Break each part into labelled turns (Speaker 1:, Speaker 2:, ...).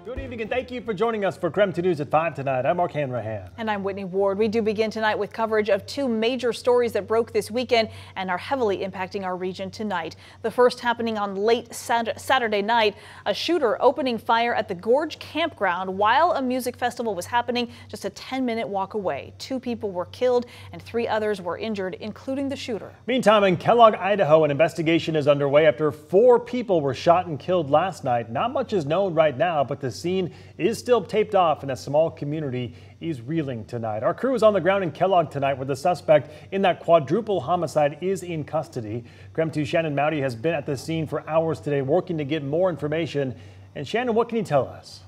Speaker 1: Good evening and thank you for joining us for KREM 2 News at 5 tonight. I'm Mark Hanrahan.
Speaker 2: And I'm Whitney Ward. We do begin tonight with coverage of two major stories that broke this weekend and are heavily impacting our region tonight. The first happening on late Saturday night, a shooter opening fire at the Gorge campground while a music festival was happening just a 10-minute walk away. 2 people were killed and 3 others were injured, including the shooter.
Speaker 1: Meantime, in Kellogg, Idaho, an investigation is underway after 4 people were shot and killed last night. Not much is known right now, but the scene is still taped off and a small community is reeling tonight. Our crew is on the ground in Kellogg tonight where the suspect in that quadruple homicide is in custody. KREM 2's Shannon Mowdy has been at the scene for hours today working to get more information. And Shannon, what can you tell us?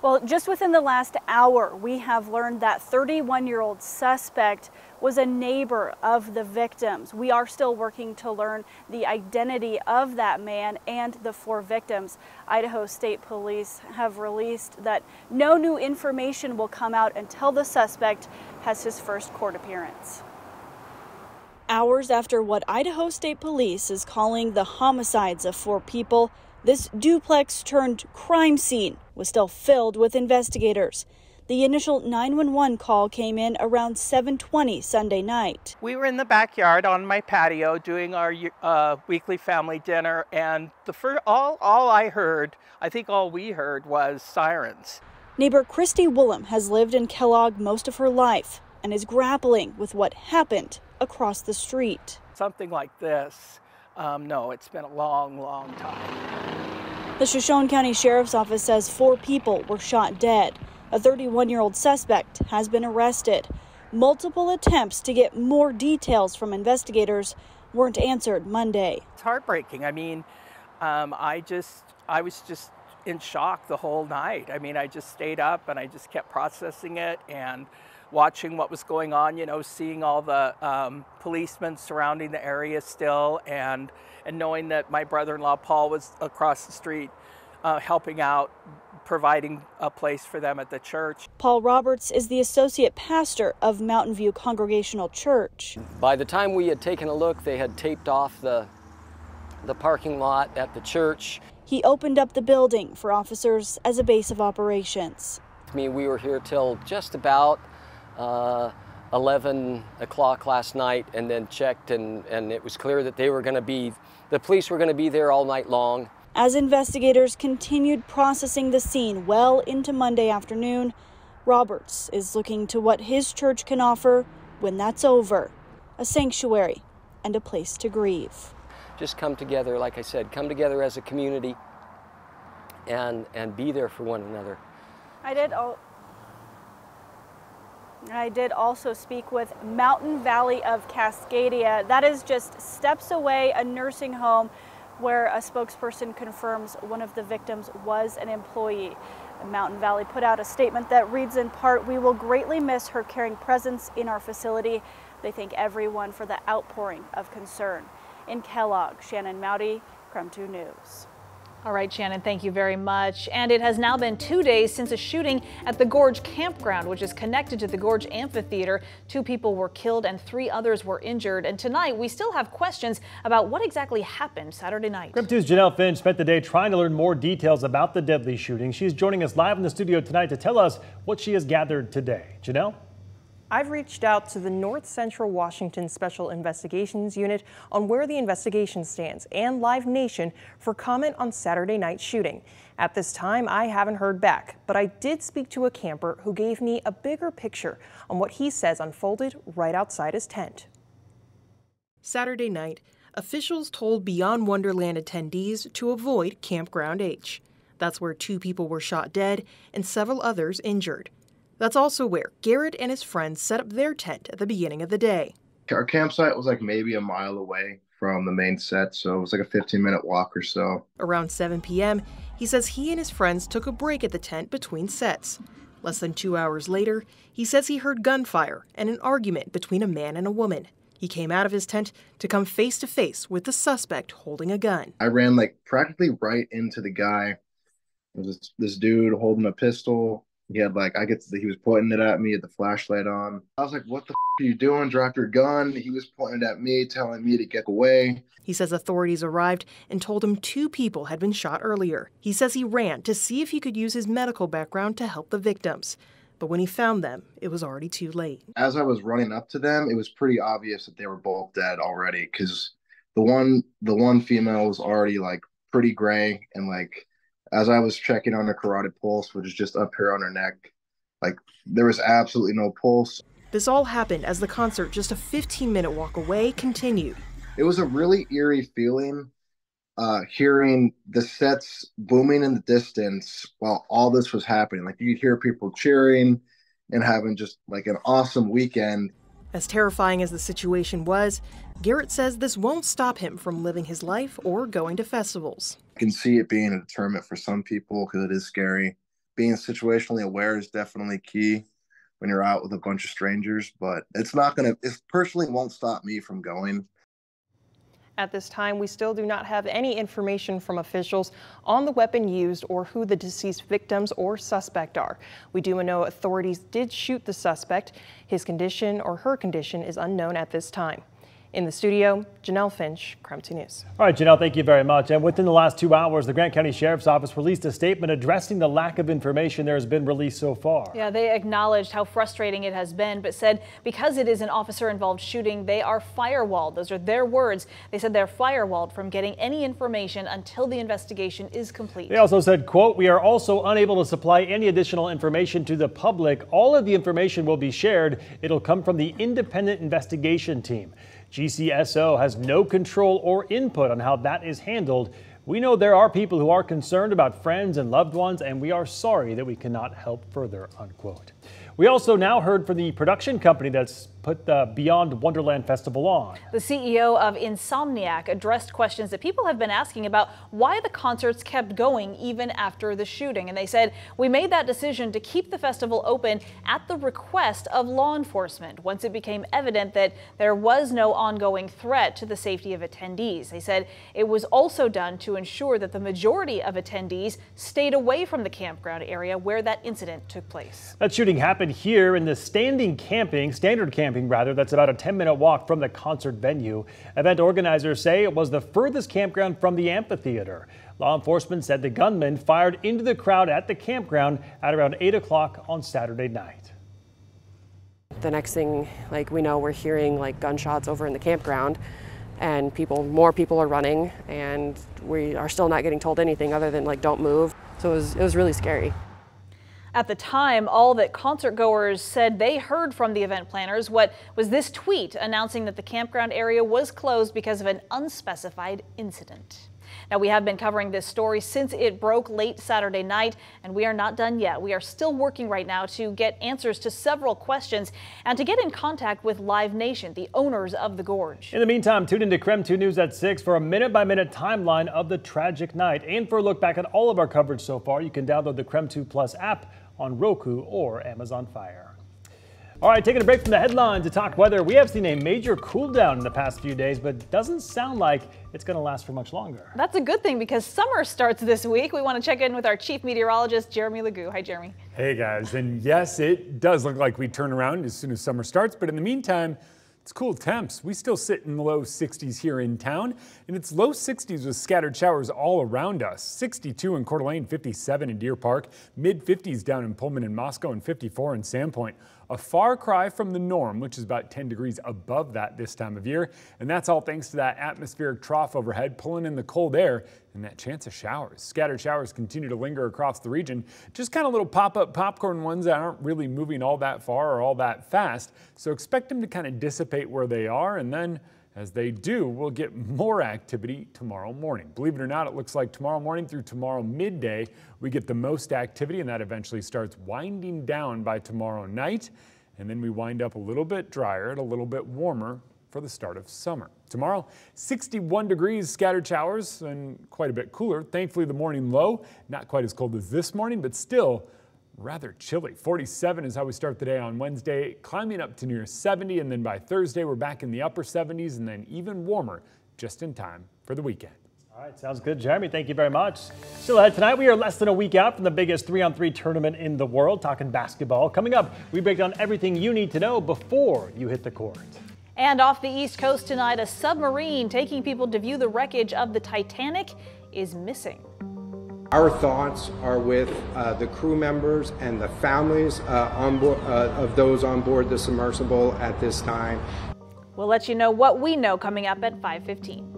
Speaker 3: Well, just within the last hour, we have learned that 31-year-old suspect was a neighbor of the victims. We are still working to learn the identity of that man and the 4 victims. Idaho State Police have released that no new information will come out until the suspect has his first court appearance. Hours after what Idaho State Police is calling the homicides of 4 people, this duplex turned crime scene was still filled with investigators. The initial 911 call came in around 7:20 Sunday night.
Speaker 4: We were in the backyard on my patio doing our weekly family dinner, and all I heard, I think all we heard, was sirens.
Speaker 3: Neighbor Christy Woolham has lived in Kellogg most of her life and is grappling with what happened across the street.
Speaker 4: Something like this, no, it's been a long, long time.
Speaker 3: The Shoshone County Sheriff's Office says 4 people were shot dead. A 31-year-old suspect has been arrested. Multiple attempts to get more details from investigators weren't answered Monday.
Speaker 4: It's heartbreaking. I mean, I was just in shock the whole night. I mean, I just stayed up and I just kept processing it and watching what was going on, you know, seeing all the policemen surrounding the area still, and knowing that my brother-in-law Paul was across the street helping out, providing a place for them at the church.
Speaker 3: Paul Roberts is the associate pastor of Mountain View Congregational Church.
Speaker 5: By the time we had taken a look, they had taped off the parking lot at the church.
Speaker 3: He opened up the building for officers as a base of operations.
Speaker 5: I mean, we were here till just about 11 o'clock last night, and then checked, and it was clear that the police were going to be there all night long.
Speaker 3: As investigators continued processing the scene well into Monday afternoon, Roberts is looking to what his church can offer when that's over: a sanctuary and a place to grieve.
Speaker 5: Just come together, like I said, come together as a community and be there for one another.
Speaker 3: I did also speak with Mountain Valley of Cascadia. That is just steps away, a nursing home where a spokesperson confirms one of the victims was an employee. Mountain Valley put out a statement that reads in part, "We will greatly miss her caring presence in our facility." They thank everyone for the outpouring of concern. In Kellogg, Shannon Mowdy, KREM 2 News.
Speaker 2: All right, Shannon, thank you very much. And it has now been 2 days since a shooting at the Gorge campground, which is connected to the Gorge amphitheater. 2 people were killed and 3 others were injured. And tonight, we still have questions about what exactly happened Saturday night.
Speaker 1: KREM 2's Janelle Finch spent the day trying to learn more details about the deadly shooting. She's joining us live in the studio tonight to tell us what she has gathered today. Janelle?
Speaker 6: I've reached out to the North Central Washington Special Investigations Unit on where the investigation stands, and Live Nation for comment on Saturday night's shooting. At this time, I haven't heard back, but I did speak to a camper who gave me a bigger picture on what he says unfolded right outside his tent. Saturday night, officials told Beyond Wonderland attendees to avoid Campground H. That's where 2 people were shot dead and several others injured. That's also where Garrett and his friends set up their tent at the beginning of the day.
Speaker 7: Our campsite was like maybe a mile away from the main set, so it was like a 15-minute walk or so.
Speaker 6: Around 7 p.m., he says he and his friends took a break at the tent between sets. Less than 2 hours later, he says he heard gunfire and an argument between a man and a woman. He came out of his tent to come face to face with the suspect holding a gun.
Speaker 7: I ran like practically right into the guy. There was this dude holding a pistol. He had like, he was pointing it at me, had the flashlight on. I was like, what the are you doing? Drop your gun. He was pointing it at me, telling me to get away.
Speaker 6: He says authorities arrived and told him 2 people had been shot earlier. He says he ran to see if he could use his medical background to help the victims. But when he found them, it was already too late.
Speaker 7: As I was running up to them, it was pretty obvious that they were both dead already, because the one female was already like pretty gray, and like as I was checking on her carotid pulse, which is just up here on her neck, like there was absolutely no pulse.
Speaker 6: This all happened as the concert, just a 15-minute walk away, continued.
Speaker 7: It was a really eerie feeling, hearing the sets booming in the distance while all this was happening. Like you could hear people cheering and having just like an awesome weekend.
Speaker 6: As terrifying as the situation was, Garrett says this won't stop him from living his life or going to festivals.
Speaker 7: I can see it being a deterrent for some people because it is scary. Being situationally aware is definitely key when you're out with a bunch of strangers, but it personally won't stop me from going.
Speaker 6: At this time, we still do not have any information from officials on the weapon used or who the deceased victims or suspect are. We do know authorities did shoot the suspect. His condition or her condition is unknown at this time. In the studio, Janelle Finch, KREM 2 News.
Speaker 1: All right, Janelle, thank you very much. And within the last 2 hours, the Grant County Sheriff's Office released a statement addressing the lack of information there has been released so far.
Speaker 2: Yeah, they acknowledged how frustrating it has been, but said because it is an officer-involved shooting, they are firewalled. Those are their words. They said they're firewalled from getting any information until the investigation is complete.
Speaker 1: They also said, quote, "We are also unable to supply any additional information to the public. All of the information will be shared. It'll come from the independent investigation team. GCSO has no control or input on how that is handled. We know there are people who are concerned about friends and loved ones, and we are sorry that we cannot help further," unquote. We also now heard from the production company that's put the Beyond Wonderland Festival on.
Speaker 2: The CEO of Insomniac addressed questions that people have been asking about why the concerts kept going even after the shooting. And they said, "We made that decision to keep the festival open at the request of law enforcement once it became evident that there was no ongoing threat to the safety of attendees." They said it was also done to ensure that the majority of attendees stayed away from the campground area where that incident took place.
Speaker 1: That shooting happened here in the standard camping, that's about a 10-minute walk from the concert venue. Event organizers say it was the furthest campground from the amphitheater. Law enforcement said the gunman fired into the crowd at the campground at around 8 o'clock on Saturday night.
Speaker 8: The next thing, we know, we're hearing gunshots over in the campground, and more people are running, and we are still not getting told anything other than don't move. So it was really scary.
Speaker 2: At the time, all that concert goers said they heard from the event planners was this tweet announcing that the campground area was closed because of an unspecified incident. Now, we have been covering this story since it broke late Saturday night, and we are not done yet. We are still working right now to get answers to several questions and to get in contact with Live Nation, the owners of the Gorge.
Speaker 1: In the meantime, tune into KREM 2 News at 6 for a minute-by-minute timeline of the tragic night. And for a look back at all of our coverage so far, you can download the KREM 2 Plus app on Roku or Amazon Fire. All right, taking a break from the headlines to talk weather. We have seen a major cool down in the past few days, but it doesn't sound like it's going to last for much longer.
Speaker 2: That's a good thing because summer starts this week. We want to check in with our chief meteorologist, Jeremy Legoo. Hi, Jeremy.
Speaker 9: Hey, guys. And yes, it does look like we turn around as soon as summer starts. But in the meantime, it's cool temps. We still sit in the low 60s here in town, and it's low 60s with scattered showers all around us. 62 in Coeur d'Alene, 57 in Deer Park, mid 50s down in Pullman and Moscow, and 54 in Sandpoint. A far cry from the norm, which is about 10 degrees above that this time of year. And that's all thanks to that atmospheric trough overhead pulling in the cold air and that chance of showers. Scattered showers continue to linger across the region. Just kind of little pop-up popcorn ones that aren't really moving all that far or all that fast. So expect them to kind of dissipate where they are, and then as they do, we'll get more activity tomorrow morning. Believe it or not, it looks like tomorrow morning through tomorrow midday, we get the most activity, and that eventually starts winding down by tomorrow night. And then we wind up a little bit drier and a little bit warmer for the start of summer. Tomorrow, 61 degrees, scattered showers, and quite a bit cooler. Thankfully, the morning low, not quite as cold as this morning, but still rather chilly. 47 is how we start the day on Wednesday, climbing up to near 70, and then by Thursday, we're back in the upper 70s, and then even warmer just in time for the weekend.
Speaker 1: All All right, sounds good, Jeremy. Thank you very much. Still ahead tonight, we are less than a week out from the biggest 3-on-3 tournament in the world, talking basketball. Coming up, we break down everything you need to know before you hit the court.
Speaker 2: And off the East Coast tonight, a submarine taking people to view the wreckage of the Titanic is missing.
Speaker 10: Our thoughts are with the crew members and the families on board, of those on board the submersible at this time.
Speaker 2: We'll let you know what we know coming up at 5:15.